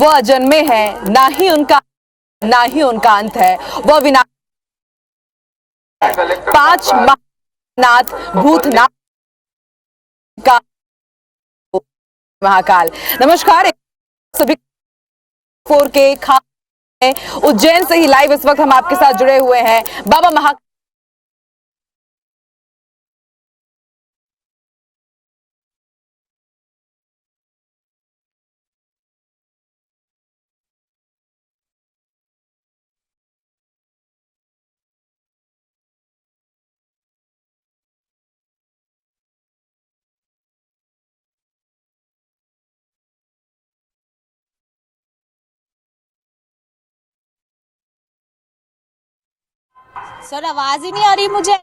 वो अजन्मे हैं, ना ही उनका अंत है। वह विनाश 5 नाथ भूतनाथ का महाकाल। नमस्कार सभी 4 के खास उज्जैन से ही लाइव इस वक्त हम आपके साथ जुड़े हुए हैं। बाबा महाकाल सर आवाज ही नहीं आ रही मुझे।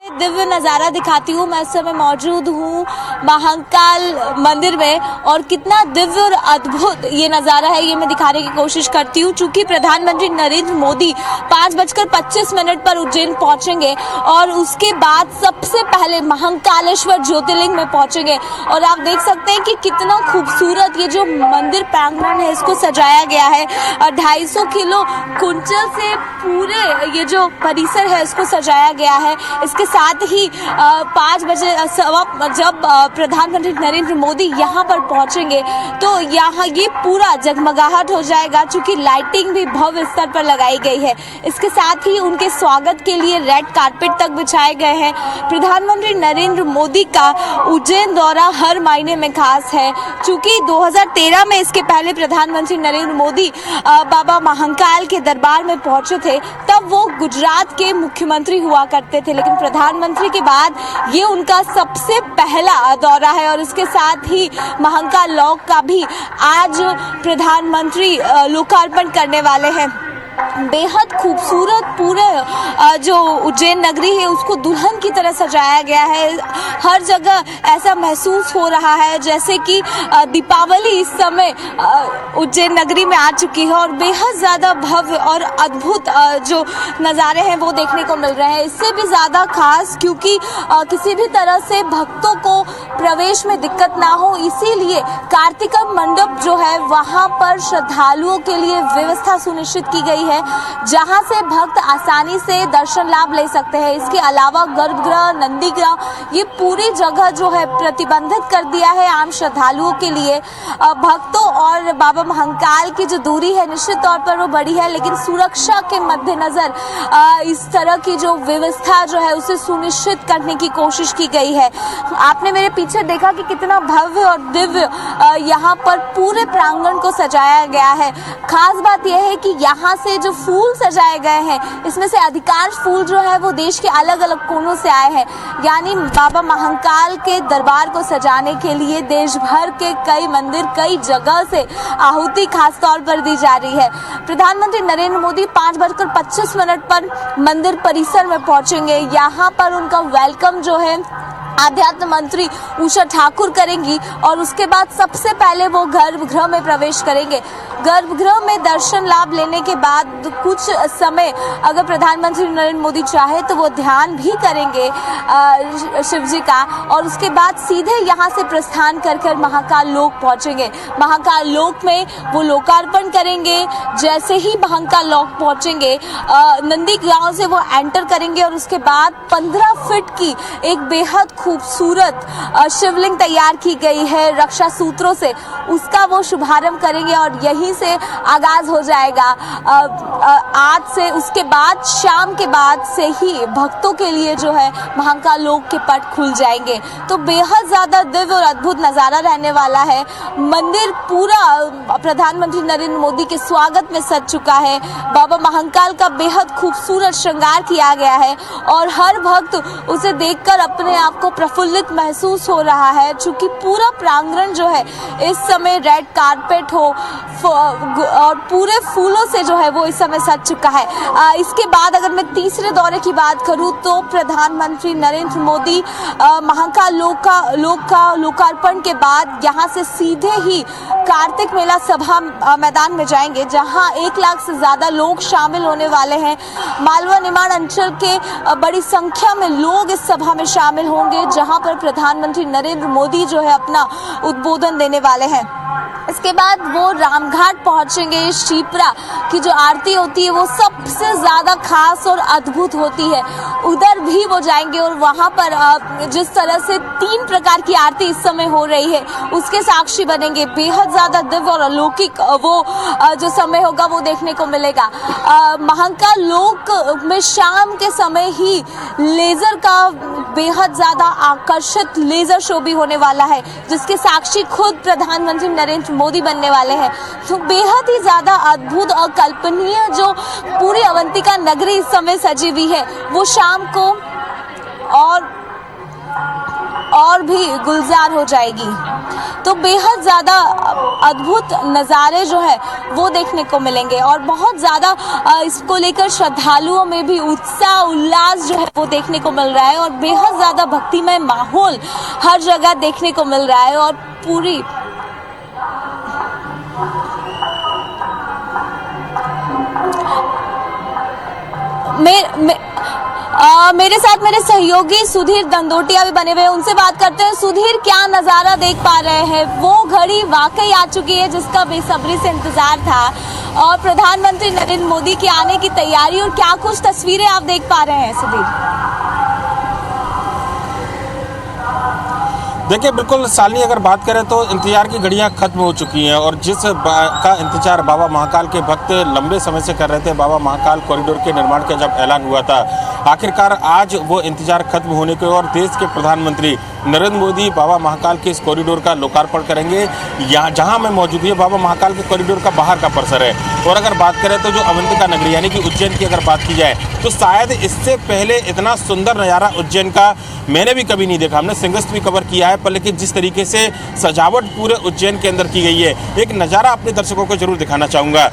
दिव्य नज़ारा दिखाती हूँ। मैं इस समय मौजूद हूँ महाकाल मंदिर में और कितना दिव्य और अद्भुत ये नज़ारा है ये मैं दिखाने की कोशिश करती हूँ। चूंकि प्रधानमंत्री नरेंद्र मोदी 5:25 पर उज्जैन पहुंचेंगे और उसके बाद सबसे पहले महाकालेश्वर ज्योतिर्लिंग में पहुंचेंगे। और आप देख सकते हैं कि कितना खूबसूरत ये जो मंदिर प्रांगण है इसको सजाया गया है। 250 किलो कुंचल से पूरे ये जो परिसर है इसको सजाया गया है। इसके साथ ही 5 बजे जब प्रधानमंत्री नरेंद्र मोदी यहाँ पर पहुंचेंगे तो यहाँ ये पूरा जगमगाहट हो जाएगा, चूंकि लाइटिंग भी भव्य स्तर पर लगाई गई है। इसके साथ ही उनके स्वागत के लिए रेड कारपेट तक बिछाए गए हैं। प्रधानमंत्री नरेंद्र मोदी का उज्जैन दौरा हर महीने में खास है, चूंकि 2013 में इसके पहले प्रधानमंत्री नरेंद्र मोदी बाबा महाकाल के दरबार में पहुंचे थे। तब वो गुजरात के मुख्यमंत्री हुआ करते थे, लेकिन प्रधानमंत्री के बाद ये उनका सबसे पहला दौरा है। और इसके साथ ही महाकाल लॉक का भी आज प्रधानमंत्री लोकार्पण करने वाले हैं। बेहद खूबसूरत पूरे जो उज्जैन नगरी है उसको दुल्हन की तरह सजाया गया है। हर जगह ऐसा महसूस हो रहा है जैसे कि दीपावली इस समय उज्जैन नगरी में आ चुकी है और बेहद ज़्यादा भव्य और अद्भुत जो नज़ारे हैं वो देखने को मिल रहे हैं। इससे भी ज़्यादा खास क्योंकि किसी भी तरह से भक्तों को प्रवेश में दिक्कत ना हो, इसीलिए कार्तिका मंडप जो है वहाँ पर श्रद्धालुओं के लिए व्यवस्था सुनिश्चित की गई है, जहां से भक्त आसानी से दर्शन लाभ ले सकते हैं। इसके अलावा गर्भगृह, नंदीग्राम, ये पूरी जगह जो है प्रतिबंधित कर दिया है आम श्रद्धालुओं के लिए। भक्तों और बाबा महाकाल की जो दूरी है निश्चित तौर पर वो बड़ी है, लेकिन सुरक्षा के मद्देनजर इस तरह की जो व्यवस्था जो है उसे सुनिश्चित करने की कोशिश की गई है। आपने मेरे पीछे देखा कि कितना भव्य और दिव्य यहाँ पर पूरे प्रांगण को सजाया गया है। खास बात यह है कि यहाँ से जो फूल सजाए गए हैं इसमें से अधिकांश फूल जो है वो देश के अलग अलग कोनों से आए हैं। यानी बाबा महाकाल के दरबार को सजाने के लिए देश भर के कई मंदिर, कई जगह से आहुति खास तौर पर दी जा रही है। प्रधानमंत्री नरेंद्र मोदी 5:25 पर मंदिर परिसर में पहुंचेंगे। यहाँ पर उनका वेलकम जो है आध्यात्म मंत्री उषा ठाकुर करेंगी और उसके बाद सबसे पहले वो गर्भगृह में प्रवेश करेंगे। गर्भगृह में दर्शन लाभ लेने के बाद कुछ समय अगर प्रधानमंत्री नरेंद्र मोदी चाहे तो वो ध्यान भी करेंगे शिव जी का, और उसके बाद सीधे यहाँ से प्रस्थान कर महाकाल लोक पहुँचेंगे। महाकाल लोक में वो लोकार्पण करेंगे। जैसे ही महाकाल लोक पहुँचेंगे नंदी गांव से वो एंटर करेंगे और उसके बाद 15 फीट की एक बेहद खूबसूरत शिवलिंग तैयार की गई है रक्षा सूत्रों से, उसका वो शुभारंभ करेंगे और यहीं से आगाज हो जाएगा। आज से उसके बाद शाम के बाद से ही भक्तों के लिए जो है महाकाल लोक के पट खुल जाएंगे। तो बेहद ज़्यादा दिव्य और अद्भुत नज़ारा रहने वाला है। मंदिर पूरा प्रधानमंत्री नरेंद्र मोदी के स्वागत में सज चुका है। बाबा महाकाल का बेहद खूबसूरत श्रृंगार किया गया है और हर भक्त उसे देखकर अपने आप को प्रफुल्लित महसूस हो रहा है, चूंकि पूरा प्रांगण जो है इस समय रेड कारपेट हो और पूरे फूलों से जो है वो इस समय सज चुका है। इसके बाद अगर मैं तीसरे दौरे की बात करूं तो प्रधानमंत्री नरेंद्र मोदी महाकाल लोकार्पण के बाद यहां से सीधे ही कार्तिक मेला सभा मैदान में जाएंगे, जहां 1 लाख से ज्यादा लोग शामिल होने वाले हैं। मालवा निमाड़ अंचल के बड़ी संख्या में लोग इस सभा में शामिल होंगे, जहां पर प्रधानमंत्री नरेंद्र मोदी जो है अपना उद्बोधन देने वाले हैं। इसके बाद वो रामघाट पहुंचेंगे। शिप्रा की जो आरती होती है वो सबसे ज्यादा खास और अद्भुत होती है, उधर भी वो जाएंगे और वहां पर जिस तरह से 3 प्रकार की आरती इस समय हो रही है उसके साक्षी बनेंगे। बेहद ज्यादा दिव्य और अलौकिक वो जो समय होगा वो देखने को मिलेगा। महाकाल लोक में शाम के समय ही लेजर का बेहद ज्यादा आकर्षित लेजर शो भी होने वाला है, जिसके साक्षी खुद प्रधानमंत्री नरेंद्र मोदी बनने वाले हैं। तो बेहद ही ज्यादा अद्भुत और कल्पनीय जो पूरी अवंतिका नगरी इस समय सजी हुई है वो शाम को और भी गुलजार हो जाएगी। तो बेहद ज़्यादा अद्भुत नज़ारे जो है वो देखने को मिलेंगे और बहुत ज़्यादा इसको लेकर श्रद्धालुओं में भी उत्साह उल्लास जो है वो देखने को मिल रहा है और बेहद ज़्यादा भक्तिमय माहौल हर जगह देखने को मिल रहा है। और पूरी मेरे साथ मेरे सहयोगी सुधीर दंदोटिया भी बने हुए हैं, उनसे बात करते हैं। सुधीर, क्या नज़ारा देख पा रहे हैं? वो घड़ी वाकई आ चुकी है जिसका बेसब्री से इंतजार था और प्रधानमंत्री नरेंद्र मोदी के आने की तैयारी, और क्या कुछ तस्वीरें आप देख पा रहे हैं सुधीर? देखिए, बिल्कुल शालिनी, अगर बात करें तो इंतजार की घड़ियां खत्म हो चुकी हैं और जिस का इंतजार बाबा महाकाल के भक्त लंबे समय से कर रहे थे, बाबा महाकाल कॉरिडोर के निर्माण का जब ऐलान हुआ था, आखिरकार आज वो इंतजार खत्म होने के और देश के प्रधानमंत्री नरेंद्र मोदी बाबा महाकाल के इस कॉरिडोर का लोकार्पण करेंगे। यहाँ जहाँ मैं मौजूद है बाबा महाकाल के कॉरिडोर का बाहर का परिसर है। और अगर बात करें तो जो अवंतिका नगरी यानी कि उज्जैन की अगर बात की जाए तो शायद इससे पहले इतना सुंदर नज़ारा उज्जैन का मैंने भी कभी नहीं देखा। हमने सिंगस्त भी कवर किया है, पर लेकिन जिस तरीके से सजावट पूरे उज्जैन के अंदर की गई है, एक नज़ारा अपने दर्शकों को जरूर दिखाना चाहूँगा।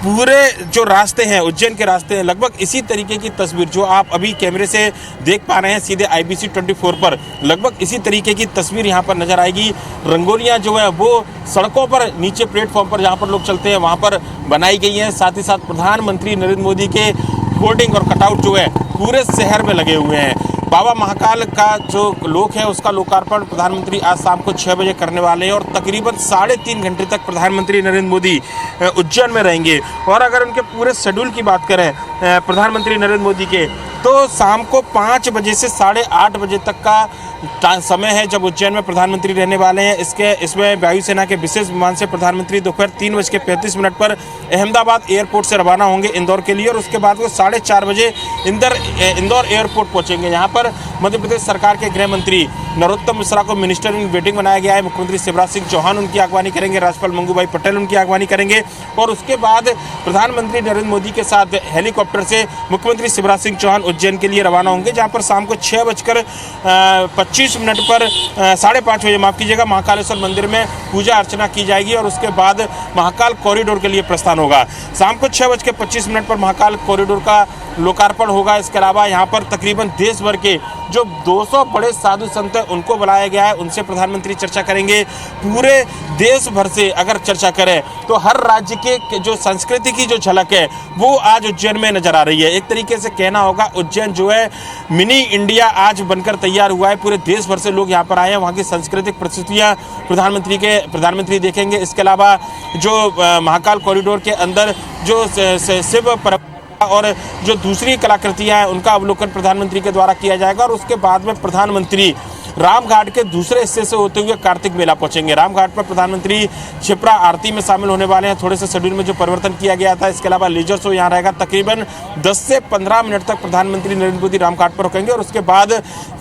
पूरे जो रास्ते हैं, उज्जैन के रास्ते हैं, लगभग इसी तरीके की तस्वीर जो आप अभी कैमरे से देख पा रहे हैं सीधे IBC 24 पर, लगभग इसी तरीके की तस्वीर यहाँ पर नजर आएगी। रंगोलियाँ जो है वो सड़कों पर, नीचे प्लेटफॉर्म पर जहाँ पर लोग चलते हैं वहाँ पर बनाई गई हैं। साथ ही साथ प्रधानमंत्री नरेंद्र मोदी के होर्डिंग और कटआउट जो है पूरे शहर में लगे हुए हैं। बाबा महाकाल का जो लोक है उसका लोकार्पण प्रधानमंत्री आज शाम को 6 बजे करने वाले हैं और तकरीबन 3.5 घंटे तक प्रधानमंत्री नरेंद्र मोदी उज्जैन में रहेंगे। और अगर उनके पूरे शेड्यूल की बात करें प्रधानमंत्री नरेंद्र मोदी के, तो शाम को 5 बजे से 8:30 बजे तक का समय है जब उज्जैन में प्रधानमंत्री रहने वाले हैं। इसमें वायुसेना के विशेष विमान से प्रधानमंत्री दोपहर 3:35 पर अहमदाबाद एयरपोर्ट से रवाना होंगे इंदौर के लिए और उसके बाद वो 4:30 बजे इंदौर एयरपोर्ट पहुंचेंगे। यहाँ पर मध्य प्रदेश सरकार के गृह मंत्री नरोत्तम मिश्रा को मिनिस्टर इन वेटिंग बनाया गया है। मुख्यमंत्री शिवराज सिंह चौहान उनकी अगवानी करेंगे, राज्यपाल मंगू पटेल उनकी अगवानी करेंगे और उसके बाद प्रधानमंत्री नरेंद्र मोदी के साथ हेलीकॉप्टर से मुख्यमंत्री शिवराज सिंह चौहान उज्जैन के लिए रवाना होंगे, जहाँ पर शाम को 6:25 पर 5:30 बजे माफ़ कीजिएगा महाकालेश्वर मंदिर में पूजा अर्चना की जाएगी और उसके बाद महाकाल कॉरिडोर के लिए प्रस्थान होगा। शाम को 6:25 पर महाकाल कॉरिडोर का लोकार्पण होगा। इसके अलावा यहाँ पर तकरीबन देश भर के जो 200 बड़े साधु संत हैं उनको बुलाया गया है, उनसे प्रधानमंत्री चर्चा करेंगे। पूरे देश भर से अगर चर्चा करें तो हर राज्य के जो संस्कृति की जो झलक है वो आज उज्जैन में नजर आ रही है। एक तरीके से कहना होगा उज्जैन जो है मिनी इंडिया आज बनकर तैयार हुआ है। पूरे देश भर से लोग यहाँ पर आए हैं, वहाँ की सांस्कृतिक प्रस्तुतियाँ प्रधानमंत्री देखेंगे। इसके अलावा जो महाकाल कॉरिडोर के अंदर जो शिव और जो दूसरी कलाकृतियां हैं उनका अवलोकन प्रधानमंत्री के द्वारा किया जाएगा और उसके बाद में प्रधानमंत्री रामघाट के दूसरे हिस्से से होते हुए कार्तिक मेला पहुंचेंगे। रामघाट पर प्रधानमंत्री क्षिप्रा आरती में शामिल होने वाले हैं। थोड़े से शेड्यूल में जो परिवर्तन किया गया था, इसके अलावा लेजर शो यहाँ रहेगा। तकरीबन 10 से 15 मिनट तक प्रधानमंत्री नरेंद्र मोदी रामघाट पर रुकेंगे और उसके बाद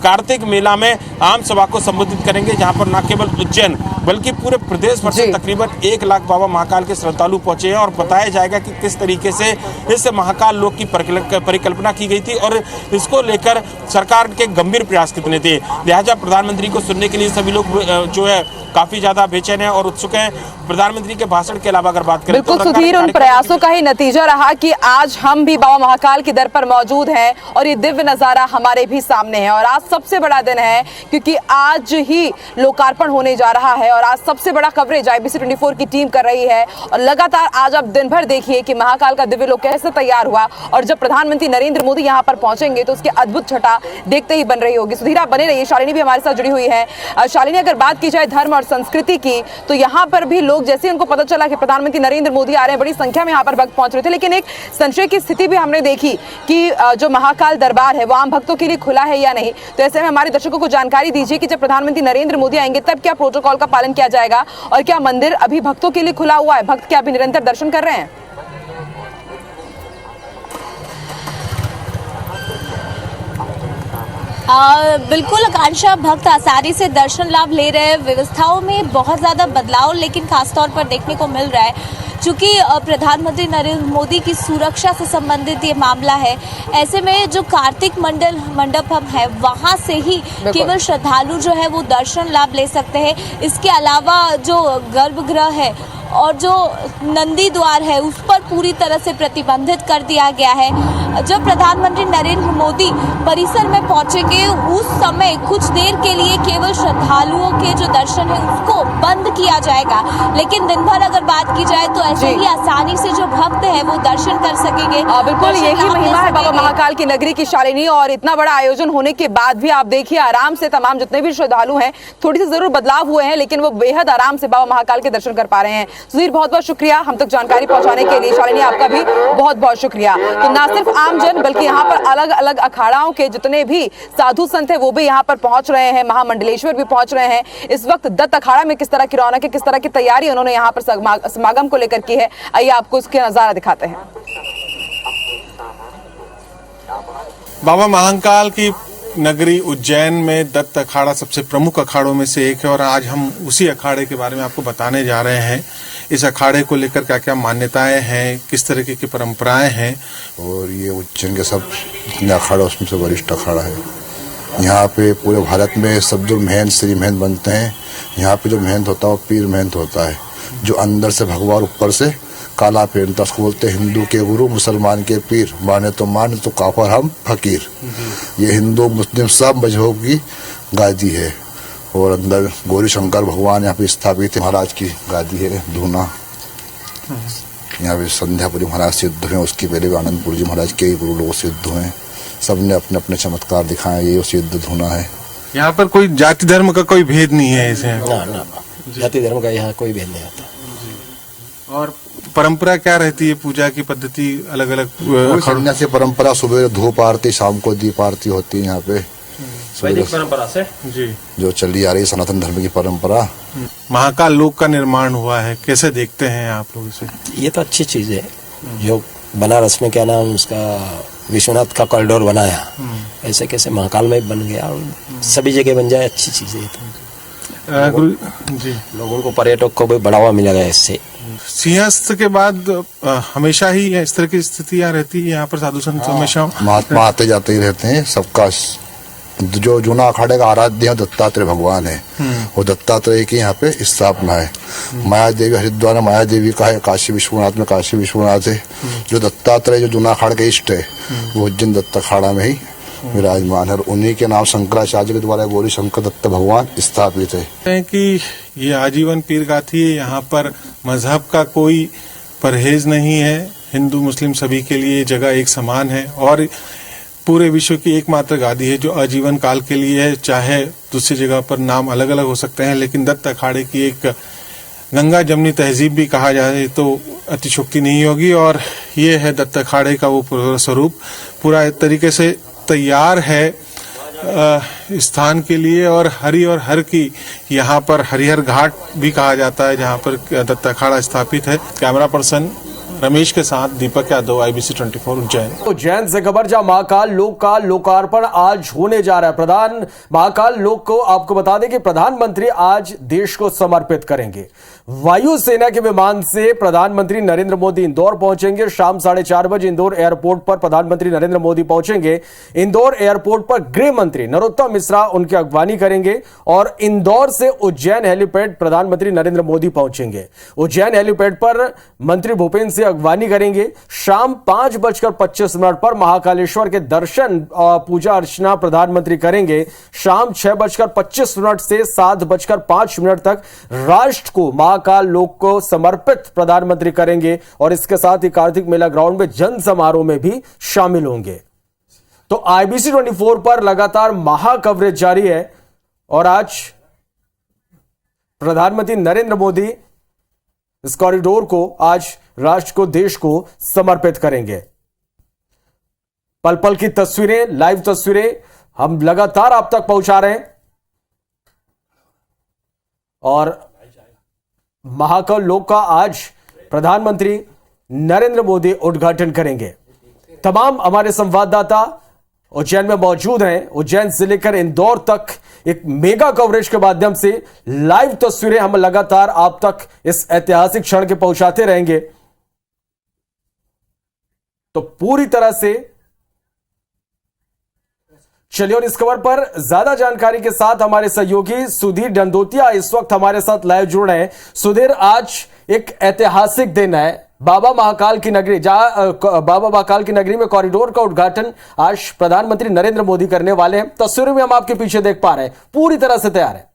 कार्तिक मेला में आम सभा को संबोधित करेंगे, जहाँ पर न केवल उज्जैन बल्कि पूरे प्रदेश भर से तकरीबन 1 लाख बाबा महाकाल के श्रद्धालु पहुंचे हैं और बताया जाएगा कि किस तरीके से इस महाकाल लोक की परिकल्पना की गई थी और इसको लेकर सरकार के गंभीर प्रयास कितने थे। लिहाजा प्रधानमंत्री को सुनने के लिए सभी लोग जो है काफी ज्यादा बेचैन है और उत्सुक हैं। प्रधानमंत्री के भाषण के अलावा अगर बात करें बिल्कुल सुधीर, उन प्रयासों का ही नतीजा रहा कि आज हम भी बाबा महाकाल की दर पर मौजूद हैं और ये दिव्य नजारा हमारे भी सामने है। और आज सबसे बड़ा दिन है क्योंकि आज ही लोकार्पण होने जा रहा है और आज सबसे बड़ा कवरेज IBC 24 की टीम कर रही है। और लगातार आज आप दिन भर देखिए कि महाकाल का दिव्य लोक कैसे तैयार हुआ और जब प्रधानमंत्री नरेंद्र मोदी यहाँ पर पहुंचेंगे तो उसकी अद्भुत छटा देखते ही बन रही होगी। सुधीर आप बने रहिए, शालिनी भी हमारे साथ जुड़ी हुई है। शालिनी, अगर बात की जाए धर्म और संस्कृति की तो यहाँ पर भी लोग जैसे उनको पता चला कि प्रधानमंत्री नरेंद्र मोदी आ रहे हैं, बड़ी संख्या में यहाँ पर भक्त पहुंच रहे थे, लेकिन एक संशय की स्थिति भी हमने देखी कि जो महाकाल दरबार है वो आम भक्तों के लिए खुला है या नहीं। तो ऐसे में हमारे दर्शकों को जानकारी दीजिए कि जब प्रधानमंत्री नरेंद्र मोदी आएंगे तब क्या प्रोटोकॉल का पालन किया जाएगा और क्या मंदिर अभी भक्तों के लिए खुला हुआ है, भक्त क्या अभी निरंतर दर्शन कर रहे हैं? बिल्कुल आकांक्षा, भक्त आसानी से दर्शन लाभ ले रहे हैं। व्यवस्थाओं में बहुत ज़्यादा बदलाव लेकिन खासतौर पर देखने को मिल रहा है क्योंकि प्रधानमंत्री नरेंद्र मोदी की सुरक्षा से संबंधित ये मामला है। ऐसे में जो कार्तिक मंडप है वहाँ से ही केवल श्रद्धालु जो है वो दर्शन लाभ ले सकते हैं। इसके अलावा जो गर्भगृह है और जो नंदी द्वार है उस पर पूरी तरह से प्रतिबंधित कर दिया गया है। जब प्रधानमंत्री नरेंद्र मोदी परिसर में पहुंचेंगे उस समय कुछ देर के लिए केवल श्रद्धालुओं के जो दर्शन है उसको बंद किया जाएगा, लेकिन दिन भर अगर बात की जाए तो ऐसे ही आसानी से जो भक्त है वो दर्शन कर सकेंगे। बिल्कुल यही महिमा है बाबा महाकाल की नगरी की शालिनी। और इतना बड़ा आयोजन होने के बाद भी आप देखिए आराम से तमाम जितने भी श्रद्धालु हैं, थोड़ी सी जरूर बदलाव हुए हैं लेकिन वो बेहद आराम से बाबा महाकाल के दर्शन कर पा रहे हैं। सुधीर, बहुत बहुत शुक्रिया हम तक जानकारी पहुंचाने के लिए। शालिनी, आपका भी बहुत बहुत शुक्रिया। तो ना सिर्फ आमजन बल्कि यहाँ पर अलग अलग अखाड़ाओं के जितने भी साधु संत है वो भी यहाँ पर पहुंच रहे हैं, महामंडलेश्वर भी पहुंच रहे हैं। इस वक्त दत्त अखाड़ा में किस तरह की रौनक है, किस तरह की तैयारी उन्होंने यहाँ पर समागम को लेकर की है, आइए आपको इसके नजारा दिखाते हैं। बाबा महाकाल की नगरी उज्जैन में दत्त अखाड़ा सबसे प्रमुख अखाड़ों में से एक है और आज हम उसी अखाड़े के बारे में आपको बताने जा रहे हैं। इस अखाड़े को लेकर क्या क्या मान्यताएं हैं, किस तरीके की परंपराएं हैं। और ये उज्जैन के सब जितने अखाड़ा उसमें से वरिष्ठ अखाड़ा है। यहाँ पे पूरे भारत में सब जो महंत श्री महंत बनते हैं, यहाँ पे जो महंत होता है वो पीर महंत होता है, जो अंदर से भगवा और ऊपर से काला पहनता, उसको बोलते हैं हिंदू के गुरु मुसलमान के पीर, माने तो काफर हम फकीर। ये हिंदू मुस्लिम सब मजहब की गादी है। और अंदर गौरी शंकर भगवान यहाँ पे स्थापित है। महाराज की गादी है धूना। यहाँ पे संध्यापुरी महाराज सिद्ध हुए, उसकी पहले भी आनंदपुर जी महाराज के गुरु लोग सिद्ध हुए। सबने अपने अपने चमत्कार दिखाए, ये सिद्ध धूना है। यहाँ पर कोई जाति धर्म का कोई भेद नहीं है इसे? ना, जाति धर्म का यहाँ कोई भेद नहीं होता। और परंपरा क्या रहती है, पूजा की पद्धति अलग अलग? सन्यासी परंपरा, सुबह धूप आरती, शाम को दीप आरती होती है यहाँ पे वैदिक परंपरा से जी, जो चली आ रही सनातन धर्म की परंपरा। महाकाल लोक का निर्माण हुआ है, कैसे देखते हैं आप लोग इसे? ये तो अच्छी चीज है जो बनारस में क्या नाम उसका विश्वनाथ का कॉरिडोर बनाया, ऐसे कैसे महाकाल में बन गया और सभी जगह बन जाए, अच्छी चीज है। जी, लोगों को पर्यटक को भी बढ़ावा मिलेगा इससे। सिंहस्थ के बाद हमेशा ही इस तरह की स्थितियां रहती है यहाँ पर, साधु संत हमेशा महात्मा आते जाते ही रहते हैं। सबका जो जूना अखाड़े का आराध्य दत्तात्रेय भगवान है, वो दत्तात्रेय की यहाँ पे स्थापना है। माया देवी हरिद्वार में माया देवी का है, काशी विश्वनाथ में काशी विश्वनाथ है। जो दत्तात्रेय जो जूना अखाड़े के इष्ट है वो उज्जैन दत्त अखाड़ा में ही विराजमान है। उन्हीं के नाम शंकराचार्य के द्वारा गौरी शंकर दत्त भगवान स्थापित है। कि ये आजीवन पीर गाथी है, यहाँ पर मजहब का कोई परहेज नहीं है। हिंदू मुस्लिम सभी के लिए जगह एक समान है और पूरे विश्व की एकमात्र गादी है जो आजीवन काल के लिए है। चाहे दूसरी जगह पर नाम अलग अलग हो सकते हैं, लेकिन दत्त अखाड़े की एक गंगा जमनी तहजीब भी कहा जाए तो अतिशोक्ति नहीं होगी। और ये है दत्त अखाड़े का वो पूरा स्वरूप, पूरा तरीके से तैयार है स्थान के लिए। और हर की यहाँ पर हरिहर घाट भी कहा जाता है जहाँ पर दत्त अखाड़ा स्थापित है। कैमरा पर्सन रमेश के साथ दीपक यादव, IBC 24 उज्जैन। उज्जैन से खबर, जहां महाकाल लोक का लोकार्पण आज होने जा रहा है। महाकाल लोक को आपको बता दें कि प्रधानमंत्री आज देश को समर्पित करेंगे। वायुसेना के विमान से प्रधानमंत्री नरेंद्र मोदी इंदौर पहुंचेंगे। शाम 4:30 बजे इंदौर एयरपोर्ट पर प्रधानमंत्री नरेंद्र मोदी पहुंचेंगे। इंदौर एयरपोर्ट पर गृह मंत्री नरोत्तम मिश्रा उनकी अगवानी करेंगे और इंदौर से उज्जैन हेलीपैड प्रधानमंत्री नरेंद्र मोदी पहुंचेंगे। उज्जैन हेलीपैड पर मंत्री भूपेंद्र सिंह अगवानी करेंगे। शाम 5:25 पर महाकालेश्वर के दर्शन पूजा अर्चना प्रधानमंत्री करेंगे। शाम 6:25 से 7:05 तक राष्ट्र को महाकाल लोक को समर्पित प्रधानमंत्री करेंगे और इसके साथ ही कार्तिक मेला ग्राउंड में जन समारोह में भी शामिल होंगे। तो IBC 24 पर लगातार महा कवरेज जारी है और आज प्रधानमंत्री नरेंद्र मोदी इस कॉरिडोर को आज राष्ट्र को, देश को समर्पित करेंगे। पल पल की तस्वीरें, लाइव तस्वीरें हम लगातार आप तक पहुंचा रहे हैं और महाकाल लोक का आज प्रधानमंत्री नरेंद्र मोदी उद्घाटन करेंगे। तमाम हमारे संवाददाता उज्जैन में मौजूद हैं। उज्जैन से लेकर इंदौर तक एक मेगा कवरेज के माध्यम से लाइव तस्वीरें हम लगातार आप तक इस ऐतिहासिक क्षण के पहुंचाते रहेंगे। तो पूरी तरह से चलिए, और इस खबर पर ज्यादा जानकारी के साथ हमारे सहयोगी सुधीर डंदोतिया इस वक्त हमारे साथ लाइव जुड़ रहे हैं। सुधीर, आज एक ऐतिहासिक दिन है बाबा महाकाल की नगरी, जहां बाबा महाकाल की नगरी में कॉरिडोर का उद्घाटन आज प्रधानमंत्री नरेंद्र मोदी करने वाले हैं। तस्वीरों में हम आपके पीछे देख पा रहे हैं, पूरी तरह से तैयार है।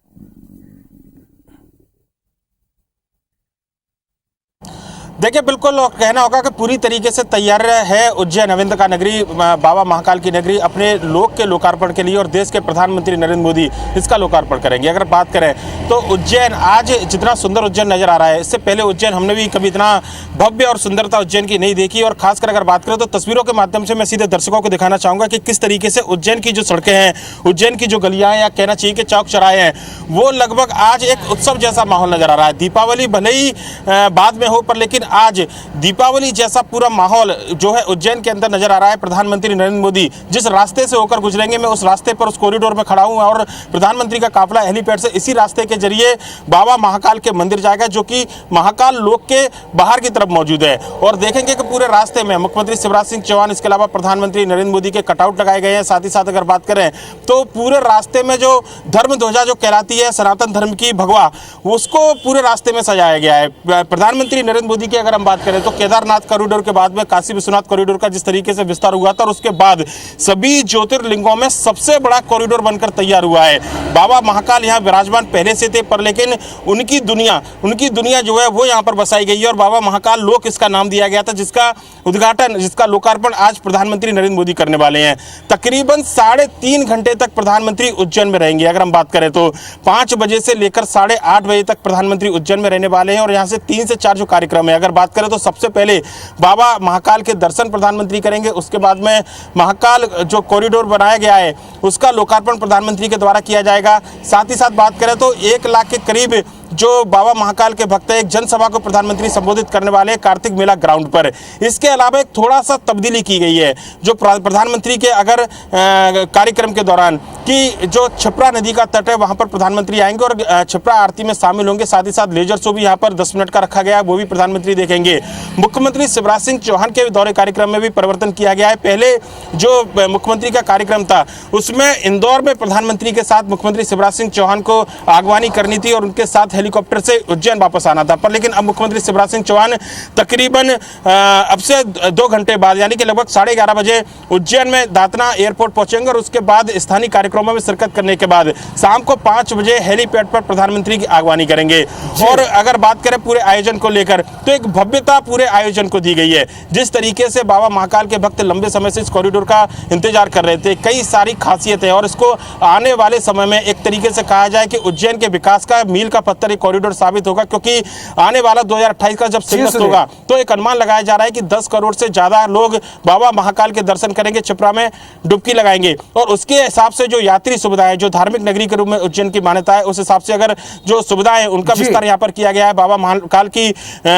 देखिए, बिल्कुल कहना होगा कि पूरी तरीके से तैयार है उज्जैन अविंद का नगरी, बाबा महाकाल की नगरी अपने लोक के लोकार्पण के लिए, और देश के प्रधानमंत्री नरेंद्र मोदी इसका लोकार्पण करेंगे। अगर बात करें तो उज्जैन आज जितना सुंदर उज्जैन नजर आ रहा है, इससे पहले उज्जैन हमने भी कभी इतना भव्य और सुंदरता उज्जैन की नहीं देखी। और खासकर अगर बात करें तो तस्वीरों के माध्यम से मैं सीधे दर्शकों को दिखाना चाहूँगा कि किस तरीके से उज्जैन की जो सड़कें हैं, उज्जैन की जो गलियाँ या कहना चाहिए कि चौक चौराहे हैं, वो लगभग आज एक उत्सव जैसा माहौल नजर आ रहा है। दीपावली भले ही बाद में हो, पर लेकिन आज दीपावली जैसा पूरा माहौल जो है उज्जैन के अंदर नजर आ रहा है। प्रधानमंत्री नरेंद्र मोदी जिस रास्ते से होकर गुजरेंगे, मैं उस रास्ते पर, उस कॉरिडोर में खड़ा हूं और प्रधानमंत्री का काफिला हेलीपैड से इसी रास्ते के जरिए बाबा महाकाल के मंदिर जाएगा, जो कि महाकाल लोक के बाहर की तरफ मौजूद है। और देखेंगे कि पूरे रास्ते में मुख्यमंत्री शिवराज सिंह चौहान, इसके अलावा प्रधानमंत्री नरेंद्र मोदी के कटआउट लगाए गए हैं। साथ ही साथ अगर बात करें तो पूरे रास्ते में जो धर्म ध्वजा जो कहलाती है सनातन धर्म की भगवा, उसको पूरे रास्ते में सजाया गया है। प्रधानमंत्री नरेंद्र मोदी की अगर हम बात करें तो केदारनाथ कॉरिडोर के बाद में काशी विश्वनाथ कॉरिडोर का जिस तरीके से विस्तार हुआ था, और उसके बाद सभी ज्योतिर्लिंगों में सबसे बड़ा कॉरिडोर बनकर तैयार हुआ है। बाबा महाकाल यहाँ विराजमान पहले से थे, पर लेकिन उनकी दुनिया जो है वो यहाँ पर बसाई गई है और बाबा महाकाल लोक इसका नाम दिया गया था, जिसका उद्घाटन, जिसका लोकार्पण आज प्रधानमंत्री नरेंद्र मोदी करने वाले हैं। तकरीबन 3.5 घंटे तक प्रधानमंत्री उज्जैन में रहेंगे। अगर हम बात करें तो 5 बजे से लेकर 8:30 बजे तक प्रधानमंत्री उज्जैन में रहने वाले हैं और यहाँ से 3 से 4 जो कार्यक्रम है, अगर बात करें तो सबसे पहले बाबा महाकाल के दर्शन प्रधानमंत्री करेंगे। उसके बाद में महाकाल जो कॉरिडोर बनाया गया है उसका लोकार्पण प्रधानमंत्री के द्वारा किया जाएगा। साथ ही साथ बात करें तो 1 लाख के करीब जो बाबा महाकाल के भक्त हैं, एक जनसभा को प्रधानमंत्री संबोधित करने वाले हैं कार्तिक मेला ग्राउंड पर। इसके अलावा एक थोड़ा सा तब्दीली की गई है जो प्रधानमंत्री के अगर कार्यक्रम के दौरान कि जो क्षिप्रा नदी का तट है वहां पर प्रधानमंत्री आएंगे और क्षिप्रा आरती में शामिल होंगे। साथ ही साथ लेजर शो भी यहाँ पर 10 मिनट का रखा गया है, वो भी प्रधानमंत्री देखेंगे। मुख्यमंत्री शिवराज सिंह चौहान के दौरे कार्यक्रम में भी परिवर्तन किया गया है। पहले जो मुख्यमंत्री का कार्यक्रम था उसमें इंदौर में प्रधानमंत्री के साथ मुख्यमंत्री शिवराज सिंह चौहान को आगवानी करनी थी और उनके साथ हेलीकॉप्टर से उज्जैन वापस आना था, पर लेकिन अब मुख्यमंत्री शिवराज सिंह चौहान तकरीबन अब से 2 घंटे बाद यानी कि लगभग 11:30 बजे उज्जैन में दातना एयरपोर्ट पहुंचेंगे और उसके बाद स्थानीय कार्यक्रमों में शिरकत करने के बाद शाम को 5 बजे हेलीपैड पर प्रधानमंत्री की आगवानी करेंगे। और अगर बात करें पूरे आयोजन को लेकर तो एक भव्यता पूरे आयोजन को दी गई है। जिस तरीके से बाबा महाकाल के भक्त लंबे समय से इस कॉरिडोर का इंतजार कर रहे थे, कई सारी खासियतें और इसको आने वाले समय में एक तरीके से कहा जाए कि उज्जैन के विकास का मील का पत्थर कॉरिडोर साबित होगा, क्योंकि आने वाला 2028 का जब शिलान्यास होगा तो एक अनुमान लगाया जा रहा है कि 10 करोड़ से ज्यादा लोग बाबा महाकाल के दर्शन करेंगे, क्षिप्रा में डुबकी लगाएंगे और उसके हिसाब से जो यात्री सुविधाएं, जो धार्मिक नगरी के रूप में उज्जैन की मान्यता है, उस हिसाब से अगर जो सुविधाएं उनका विस्तार यहाँ पर किया गया है। बाबा महाकाल की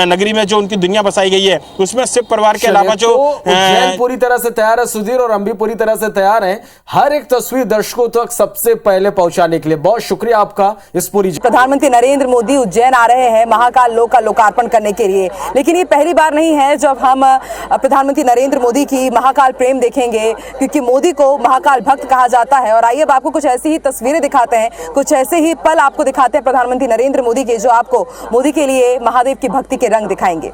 नगरी में जो उनकी दुनिया बसाई गई है, उसमें सिख परिवार के अलावा जो उज्जैन पूरी तरह से तैयार है सुधीर, और हम भी पूरी तरह से तैयार हैं हर एक तस्वीर दर्शकों तक सबसे पहले पहुंचाने के लिए। बहुत शुक्रिया आपका इस पूरी। प्रधानमंत्री नरेंद्र मोदी उज्जैन आ रहे हैं महाकाल लोक का लोकार्पण करने के लिए, लेकिन ये पहली बार नहीं है जब हम प्रधानमंत्री नरेंद्र मोदी की महाकाल प्रेम देखेंगे, क्योंकि मोदी को महाकाल भक्त कहा जाता है। और आइए अब आपको कुछ ऐसी ही तस्वीरें दिखाते हैं, कुछ ऐसे ही पल आपको दिखाते हैं प्रधानमंत्री नरेंद्र मोदी के, जो आपको मोदी के लिए महादेव की भक्ति के रंग दिखाएंगे।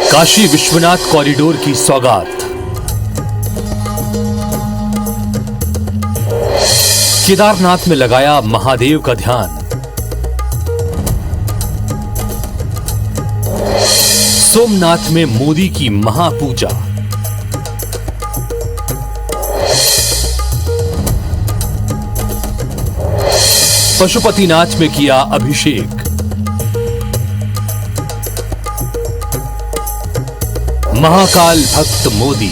काशी विश्वनाथ कॉरिडोर की सौगात। केदारनाथ में लगाया महादेव का ध्यान। सोमनाथ में मोदी की महापूजा। पशुपतिनाथ में किया अभिषेक। महाकाल भक्त मोदी।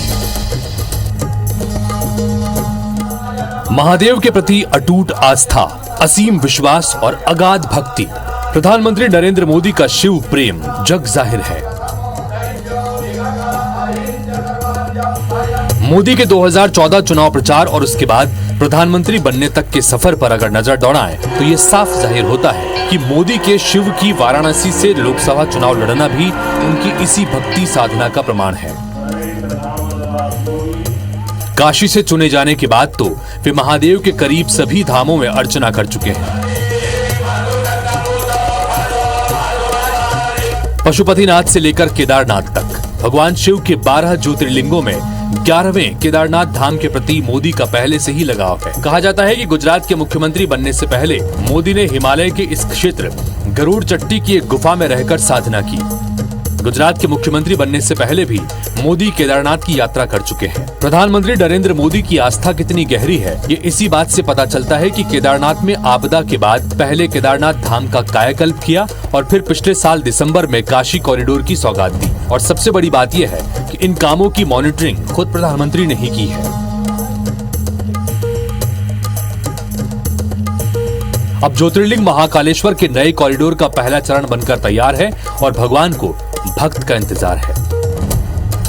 महादेव के प्रति अटूट आस्था, असीम विश्वास और अगाध भक्ति। प्रधानमंत्री नरेंद्र मोदी का शिव प्रेम जग जाहिर है। मोदी के 2014 चुनाव प्रचार और उसके बाद प्रधानमंत्री बनने तक के सफर पर अगर नजर दौड़ाएं तो ये साफ जाहिर होता है कि मोदी के शिव की वाराणसी से लोकसभा चुनाव लड़ना भी उनकी इसी भक्ति साधना का प्रमाण है। काशी से चुने जाने के बाद तो वे महादेव के करीब सभी धामों में अर्चना कर चुके हैं। पशुपतिनाथ से लेकर केदारनाथ तक भगवान शिव के 12 ज्योतिर्लिंगों में 11वें केदारनाथ धाम के प्रति मोदी का पहले से ही लगाव है। कहा जाता है कि गुजरात के मुख्यमंत्री बनने से पहले मोदी ने हिमालय के इस क्षेत्र गरुड़ चट्टी की एक गुफा में रहकर साधना की। गुजरात के मुख्यमंत्री बनने से पहले भी मोदी केदारनाथ की यात्रा कर चुके हैं। प्रधानमंत्री नरेंद्र मोदी की आस्था कितनी गहरी है, ये इसी बात से पता चलता है कि केदारनाथ में आपदा के बाद पहले केदारनाथ धाम का कायाकल्प किया और फिर पिछले साल दिसंबर में काशी कॉरिडोर की सौगात दी। और सबसे बड़ी बात यह है कि इन कामों की मॉनिटरिंग खुद प्रधानमंत्री ने ही की है। अब ज्योतिर्लिंग महाकालेश्वर के नए कॉरिडोर का पहला चरण बनकर तैयार है और भगवान को भक्त का इंतजार है।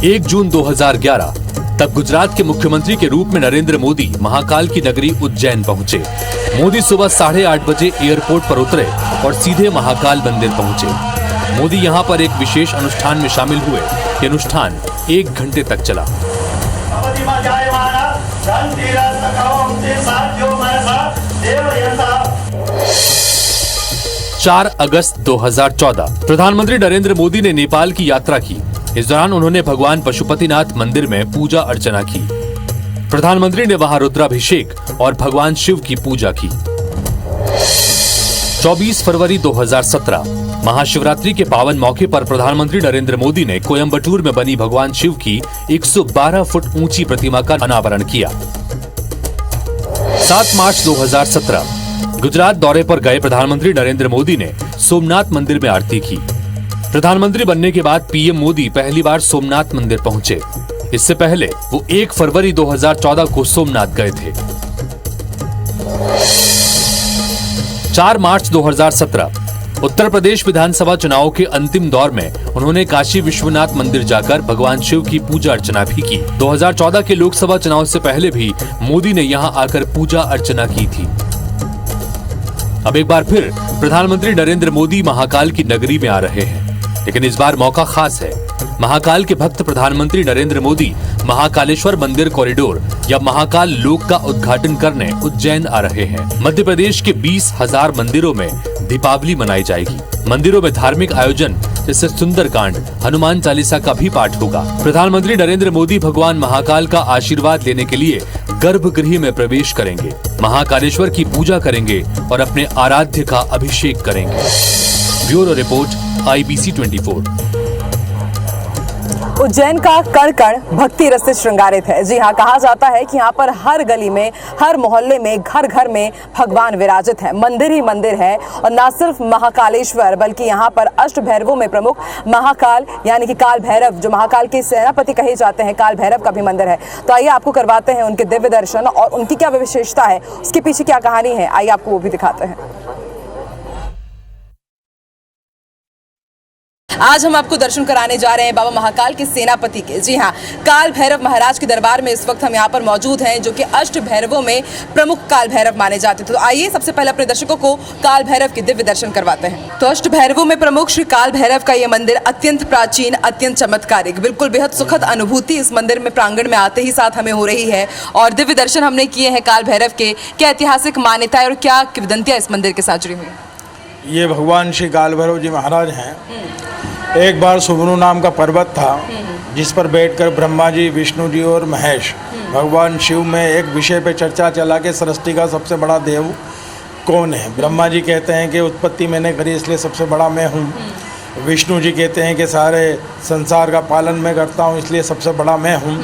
1 जून 2011 तब गुजरात के मुख्यमंत्री के रूप में नरेंद्र मोदी महाकाल की नगरी उज्जैन पहुंचे। मोदी सुबह 8:30 बजे एयरपोर्ट पर उतरे और सीधे महाकाल मंदिर पहुंचे। मोदी यहां पर एक विशेष अनुष्ठान में शामिल हुए। ये अनुष्ठान 1 घंटे तक चला। 4 अगस्त 2014 प्रधानमंत्री नरेंद्र मोदी ने नेपाल की यात्रा की। इस दौरान उन्होंने भगवान पशुपतिनाथ मंदिर में पूजा अर्चना की। प्रधानमंत्री ने वहां रुद्राभिषेक और भगवान शिव की पूजा की। 24 फरवरी 2017 महाशिवरात्रि के पावन मौके पर प्रधानमंत्री नरेंद्र मोदी ने कोयम्बटूर में बनी भगवान शिव की 112 फुट ऊंची प्रतिमा का अनावरण किया। 7 मार्च 2017 गुजरात दौरे पर गए प्रधानमंत्री नरेंद्र मोदी ने सोमनाथ मंदिर में आरती की। प्रधानमंत्री बनने के बाद पीएम मोदी पहली बार सोमनाथ मंदिर पहुंचे। इससे पहले वो 1 फरवरी 2014 को सोमनाथ गए थे। 4 मार्च 2017 उत्तर प्रदेश विधानसभा चुनाव के अंतिम दौर में उन्होंने काशी विश्वनाथ मंदिर जाकर भगवान शिव की पूजा अर्चना भी की। 2014 के लोकसभा चुनाव से पहले भी मोदी ने यहां आकर पूजा अर्चना की थी। अब एक बार फिर प्रधानमंत्री नरेंद्र मोदी महाकाल की नगरी में आ रहे हैं, लेकिन इस बार मौका खास है। महाकाल के भक्त प्रधानमंत्री नरेंद्र मोदी महाकालेश्वर मंदिर कॉरिडोर या महाकाल लोक का उद्घाटन करने उज्जैन आ रहे हैं। मध्य प्रदेश के 20,000 मंदिरों में दीपावली मनाई जाएगी। मंदिरों में धार्मिक आयोजन जैसे सुंदरकांड, हनुमान चालीसा का भी पाठ होगा। प्रधानमंत्री नरेंद्र मोदी भगवान महाकाल का आशीर्वाद लेने के लिए गर्भगृह में प्रवेश करेंगे, महाकालेश्वर की पूजा करेंगे और अपने आराध्य का अभिषेक करेंगे। Bureau report IBC 24। उज्जैन का कण कण भक्ति रस से श्रृंगारित है। जी हाँ, कहा जाता है कि यहाँ पर हर गली में, हर मोहल्ले में, घर घर में भगवान विराजित है। मंदिर ही मंदिर है और न सिर्फ महाकालेश्वर बल्कि यहाँ पर अष्ट भैरवों में प्रमुख महाकाल यानी कि काल भैरव, जो महाकाल के सेनापति कहे जाते हैं, काल भैरव का भी मंदिर है। तो आइए आपको करवाते हैं उनके दिव्य दर्शन और उनकी क्या विशेषता है, उसके पीछे क्या कहानी है, आइए आपको वो भी दिखाते हैं। आज हम आपको दर्शन कराने जा रहे हैं बाबा महाकाल के सेनापति के। जी हाँ, काल भैरव महाराज के दरबार में इस वक्त हम यहाँ पर मौजूद हैं, जो कि अष्ट भैरवों में प्रमुख काल भैरव माने जाते थे। तो आइए सबसे पहले अपने दर्शकों को काल भैरव के दिव्य दर्शन करवाते हैं। तो अष्ट भैरवों में प्रमुख श्री काल भैरव का ये मंदिर अत्यंत प्राचीन, अत्यंत चमत्कारिक, बिल्कुल बेहद सुखद अनुभूति इस मंदिर में प्रांगण में आते ही साथ हमें हो रही है। और दिव्य दर्शन हमने किए हैं काल भैरव के। क्या ऐतिहासिक मान्यता और क्या किंवदंतियां इस मंदिर के साथ जुड़ी हुई? ये भगवान श्री काल भैरव जी महाराज हैं। एक बार सुबनु नाम का पर्वत था जिस पर बैठकर ब्रह्मा जी, विष्णु जी और महेश भगवान शिव में एक विषय पे चर्चा चला कि सृष्टि का सबसे बड़ा देव कौन है। ब्रह्मा जी कहते हैं कि उत्पत्ति मैंने करी इसलिए सबसे बड़ा मैं हूँ। विष्णु जी कहते हैं कि सारे संसार का पालन मैं करता हूँ इसलिए सबसे बड़ा मैं हूँ।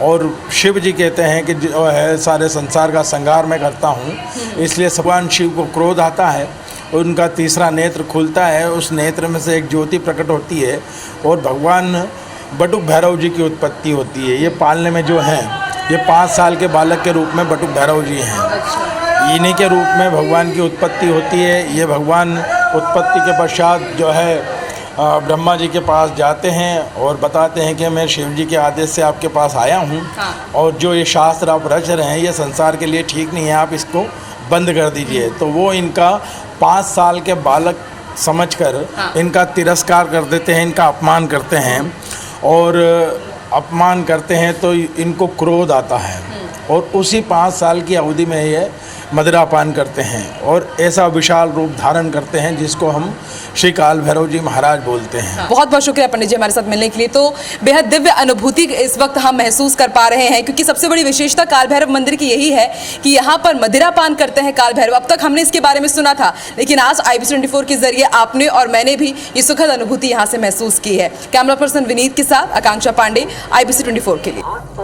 और शिव जी कहते हैं कि जो है सारे संसार का संहार मैं करता हूँ इसलिए भगवान शिव को क्रोध आता है। उनका तीसरा नेत्र खुलता है, उस नेत्र में से एक ज्योति प्रकट होती है और भगवान बटुक भैरव जी की उत्पत्ति होती है। ये पालने में जो हैं ये 5 साल के बालक के रूप में बटुक भैरव जी हैं। इन्हीं के रूप में भगवान की उत्पत्ति होती है। ये भगवान उत्पत्ति के पश्चात जो है ब्रह्मा जी के पास जाते हैं और बताते हैं कि मैं शिव जी के आदेश से आपके पास आया हूँ और जो ये शास्त्र आप रच रहे हैं ये संसार के लिए ठीक नहीं है, आप इसको बंद कर दीजिए। तो वो इनका 5 साल के बालक समझकर इनका तिरस्कार कर देते हैं, इनका अपमान करते हैं और अपमान करते हैं तो इनको क्रोध आता है और उसी 5 साल की अवधि में ये मदिरापान करते हैं और ऐसा विशाल रूप धारण करते हैं जिसको हम श्री काल भैरव जी महाराज बोलते हैं। बहुत बहुत शुक्रिया पंडित जी हमारे साथ मिलने के लिए। तो बेहद दिव्य अनुभूति इस वक्त हम महसूस कर पा रहे हैं क्योंकि सबसे बड़ी विशेषता काल भैरव मंदिर की यही है कि यहाँ पर मदिरापान करते हैं काल भैरव। अब तक हमने इसके बारे में सुना था लेकिन आज IBC 24 के जरिए आपने और मैंने भी ये सुखद अनुभूति यहाँ से महसूस की है। कैमरा पर्सन विनीत के साथ आकांक्षा पांडे, IBC 24 के लिए।